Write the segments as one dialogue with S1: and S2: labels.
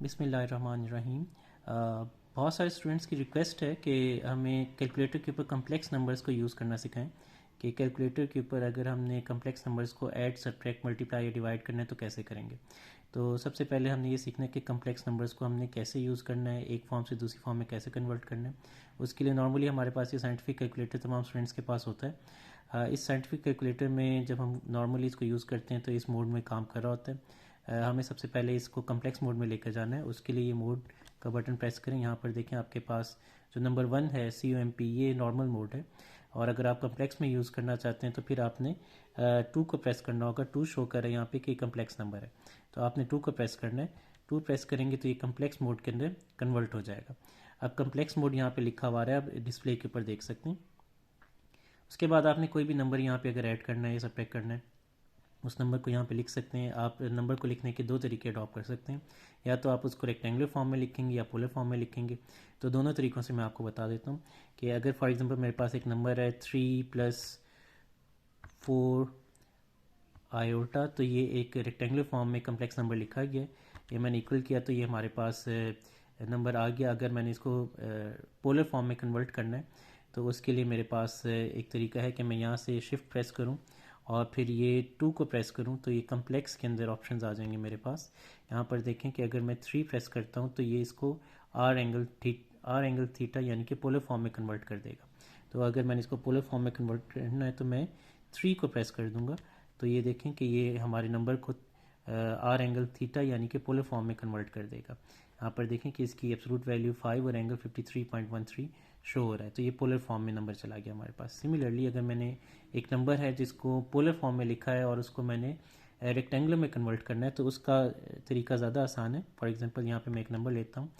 S1: बिस्मिल्लाहिर्रहमानिर्रहीम। बहुत सारे स्टूडेंट्स की रिक्वेस्ट है कि हमें कैलकुलेटर के ऊपर कम्प्लेक्स नंबर्स को यूज़ करना सिखाएं कि कैलकुलेटर के ऊपर अगर हमने कम्प्लेक्स नंबर्स को ऐड, सब्ट्रैक्ट, मल्टीप्लाई या डिवाइड करना है तो कैसे करेंगे। तो सबसे पहले हमने ये सीखना है कि कम्प्लेक्स नंबर्स को हमने कैसे यूज़ करना है, एक फॉर्म से दूसरी फॉर्म में कैसे कन्वर्ट करना है। उसके लिए नॉर्मली हमारे पास ये साइंटिफिक कैलकुलेटर तमाम स्टूडेंट्स के पास होता है। इस साइंटिफिक कैलकुलेटर में जब हम नॉर्मली इसको यूज़ करते हैं तो इस मोड में काम कर रहा होता है। हमें सबसे पहले इसको कम्प्लेक्स मोड में लेकर जाना है। उसके लिए ये मोड का बटन प्रेस करें। यहाँ पर देखें आपके पास जो नंबर 1 है COMP, ये नॉर्मल मोड है। और अगर आप कम्प्लेक्स में यूज़ करना चाहते हैं तो फिर आपने 2 को प्रेस करना होगा। 2 शो कर रहा है यहाँ पे कि कम्प्लेक्स नंबर है, तो आपने 2 को प्रेस करना है। 2 प्रेस करेंगे तो ये कम्प्लेक्स मोड के अंदर कन्वर्ट हो जाएगा। अब कम्प्लेक्स मोड यहाँ पे लिखा हुआ है, आप डिस्प्ले के ऊपर देख सकते हैं। उसके बाद आपने कोई भी नंबर यहाँ पे अगर ऐड करना है या सब्ट्रैक्ट करना है, उस नंबर को यहाँ पे लिख सकते हैं। आप नंबर को लिखने के दो तरीके अडॉप्ट कर सकते हैं। या तो आप उसको रेक्टेंगुलर फॉर्म में लिखेंगे या पोलर फॉर्म में लिखेंगे। तो दोनों तरीक़ों से मैं आपको बता देता हूँ कि अगर फॉर एग्जांपल मेरे पास एक नंबर है 3+4 आयोटा, तो ये एक रेक्टेंगुलर फॉर्म में कम्प्लेक्स नंबर लिखा गया है। ये मैंने इक्वल किया तो ये हमारे पास नंबर आ गया। अगर मैंने इसको पोलर फॉर्म में कन्वर्ट करना है तो उसके लिए मेरे पास एक तरीका है कि मैं यहाँ से शिफ्ट प्रेस करूँ और फिर ये 2 को प्रेस करूँ तो ये कम्प्लेक्स के अंदर ऑप्शंस आ जाएंगे मेरे पास। यहाँ पर देखें कि अगर मैं 3 प्रेस करता हूँ तो ये इसको आर एंगल थीटा यानी कि पोलर फॉर्म में कन्वर्ट कर देगा। तो अगर मैंने इसको पोलर फॉर्म में कन्वर्ट करना है तो मैं 3 को प्रेस कर दूँगा तो ये देखें कि ये हमारे नंबर को आर एंगल थीटा यानी कि पोलर फॉर्म में कन्वर्ट कर देगा। यहाँ पर देखें कि इसकी एब्सोल्यूट वैल्यू 5 और एंगल 53.13 शो हो रहा है। तो ये पोलर फॉर्म में नंबर चला गया हमारे पास। सिमिलरली अगर मैंने एक नंबर है जिसको पोलर फॉर्म में लिखा है और उसको मैंने रेक्टेंगुलर में कन्वर्ट करना है तो उसका तरीका ज़्यादा आसान है। फॉर एग्जांपल यहाँ पे मैं एक नंबर लेता हूँ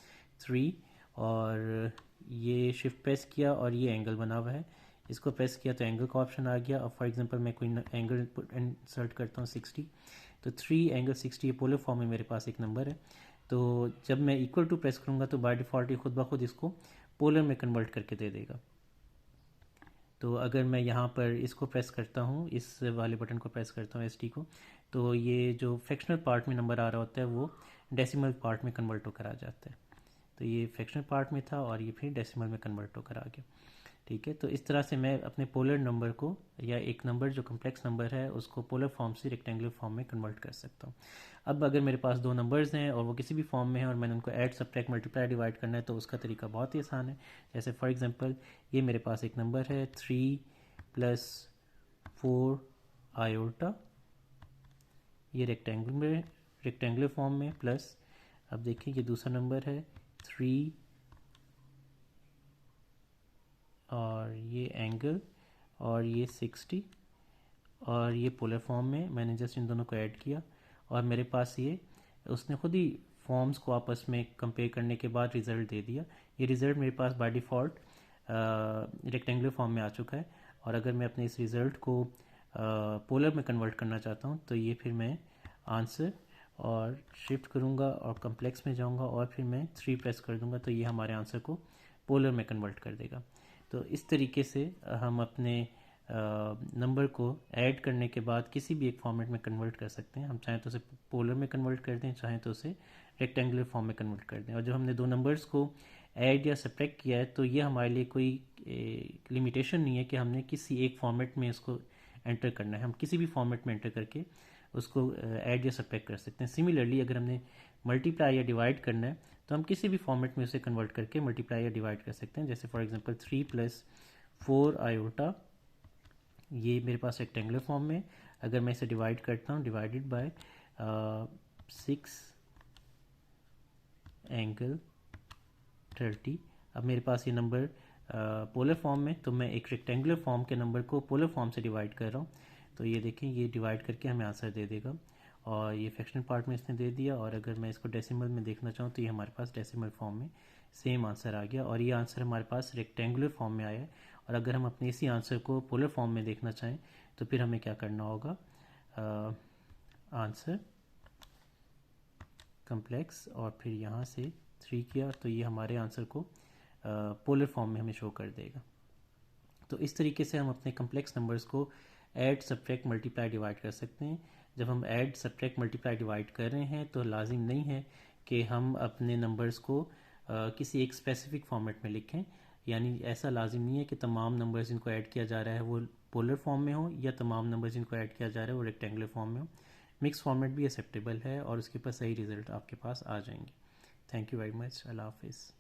S1: 3 और ये शिफ्ट प्रेस किया और ये एंगल बना हुआ है, इसको प्रेस किया तो एंगल का ऑप्शन आ गया। और फॉर एग्जांपल मैं कोई एंगल इंसर्ट करता हूँ 60, तो 3 एंगल 60 ये पोलर फॉर्म में मेरे पास एक नंबर है। तो जब मैं इक्वल टू प्रेस करूँगा तो बाय डिफ़ॉल्ट ये खुद ब खुद इसको पोलर में कन्वर्ट करके दे देगा। तो अगर मैं यहाँ पर इसको प्रेस करता हूँ, इस वाले बटन को प्रेस करता हूँ ST को, तो ये जो फ्रैक्शनल पार्ट में नंबर आ रहा होता है वो डेसिमल पार्ट में कन्वर्ट होकर आ जाता है। तो ये फ्रैक्शनल पार्ट में था और ये फिर डेसिमल में कन्वर्ट होकर आ गया। ठीक है, तो इस तरह से मैं अपने पोलर नंबर को या एक नंबर जो कम्प्लेक्स नंबर है उसको पोलर फॉर्म से रेक्टेंगुलर फॉर्म में कन्वर्ट कर सकता हूँ। अब अगर मेरे पास दो नंबर्स हैं और वो किसी भी फॉर्म में है और मैंने उनको ऐड, सब्ट्रैक्ट, मल्टीप्लाई, डिवाइड करना है तो उसका तरीका बहुत ही आसान है। जैसे फॉर एग्जांपल ये मेरे पास एक नंबर है 3+4 आयोटा, ये रेक्टेंगुलर फॉर्म में, प्लस अब देखिए ये दूसरा नंबर है 3 और ये एंगल और ये 60 और ये पोलर फॉर्म में। मैंने जस्ट इन दोनों को ऐड किया और मेरे पास ये उसने खुद ही फॉर्म्स को आपस में कंपेयर करने के बाद रिज़ल्ट दे दिया। ये रिज़ल्ट मेरे पास बाय डिफ़ॉल्ट रेक्टेंगुलर फॉर्म में आ चुका है। और अगर मैं अपने इस रिज़ल्ट को पोलर में कन्वर्ट करना चाहता हूँ तो ये फिर मैं आंसर और शिफ्ट करूँगा और कम्प्लेक्स में जाऊँगा और फिर मैं 3 प्रेस कर दूँगा तो ये हमारे आंसर को पोलर में कन्वर्ट कर देगा। तो इस तरीके से हम अपने नंबर को ऐड करने के बाद किसी भी एक फॉर्मेट में कन्वर्ट कर सकते हैं। हम चाहें तो उसे पोलर में कन्वर्ट कर दें, चाहें तो उसे रेक्टेंगुलर फॉर्म में कन्वर्ट कर दें। और जब हमने दो नंबर्स को ऐड या सब्ट्रैक्ट किया है तो ये हमारे लिए कोई लिमिटेशन नहीं है कि हमने किसी एक फॉर्मेट में इसको एंटर करना है। हम किसी भी फॉर्मेट में एंटर करके उसको ऐड या सब्ट्रैक्ट कर सकते हैं। सिमिलरली अगर हमने मल्टीप्लाई या डिवाइड करना है तो हम किसी भी फॉर्मेट में उसे कन्वर्ट करके मल्टीप्लाई या डिवाइड कर सकते हैं। जैसे फॉर एग्जांपल 3+4 आयोटा, ये मेरे पास रेक्टेंगुलर फॉर्म में, अगर मैं इसे डिवाइड करता हूँ, डिवाइडेड बाय 6 एंगल 30, अब मेरे पास ये नंबर पोलर फॉर्म में, तो मैं एक रेक्टेंगुलर फॉर्म के नंबर को पोलर फॉर्म से डिवाइड कर रहा हूँ। तो ये देखें ये डिवाइड करके हमें आंसर दे देगा और ये फ्रैक्शनल पार्ट में इसने दे दिया। और अगर मैं इसको डेसिमल में देखना चाहूँ तो ये हमारे पास डेसिमल फॉर्म में सेम आंसर आ गया और ये आंसर हमारे पास रेक्टेंगुलर फॉर्म में आया है। और अगर हम अपने इसी आंसर को पोलर फॉर्म में देखना चाहें तो फिर हमें क्या करना होगा, आंसर कम्प्लेक्स और फिर यहाँ से 3 किया तो ये हमारे आंसर को पोलर फॉर्म में हमें शो कर देगा। तो इस तरीके से हम अपने कम्प्लेक्स नंबर्स को ऐड, सब्ट्रैक्ट, मल्टीप्लाई, डिवाइड कर सकते हैं। जब हम ऐड, सब्ट्रैक्ट, मल्टीप्लाई, डिवाइड कर रहे हैं तो लाजिम नहीं है कि हम अपने नंबर्स को किसी एक स्पेसिफिक फॉर्मेट में लिखें। यानी ऐसा लाजिम नहीं है कि तमाम नंबर्स जिनको ऐड किया जा रहा है वो पोलर फॉर्म में हो, या तमाम नंबर्स जिनको ऐड किया जा रहा है वो रेक्टेंगुलर फॉर्म में हो। मिक्स फॉर्मेट भी एक्सेप्टेबल है और उसके पास सही रिज़ल्ट आपके पास आ जाएंगे। Thank you very much. अल्लाह हाफिज़।